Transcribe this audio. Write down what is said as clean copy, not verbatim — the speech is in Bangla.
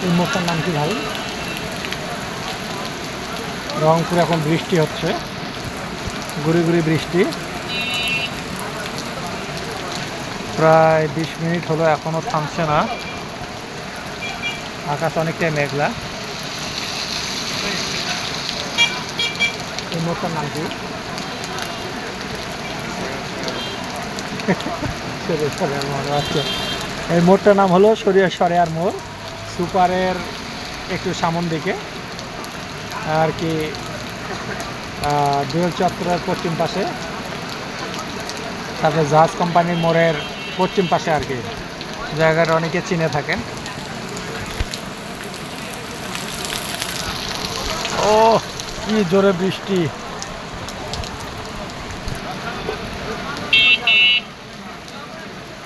এই মোড়টার নাম কি ভাই? রংপুরে এখন বৃষ্টি হচ্ছে, গুড়ি গুড়ি বৃষ্টি। প্রায় 20 মিনিট হলো, এখনো থামছে না। আকাশ অনেকটাই মেঘলা। এই মোড়টার নাম কি? আচ্ছা, এই মোড়টার নাম হলো সরিয়ার মোড়। সুপারের একটু সামন দিকে আর কি, দোয়েল চত্বরের পশ্চিম পাশে, তারপরে জাহাজ কোম্পানির মোড়ের পশ্চিম পাশে আর কি। জায়গাটা অনেকে চিনে থাকেন। ও কি জোরে বৃষ্টি!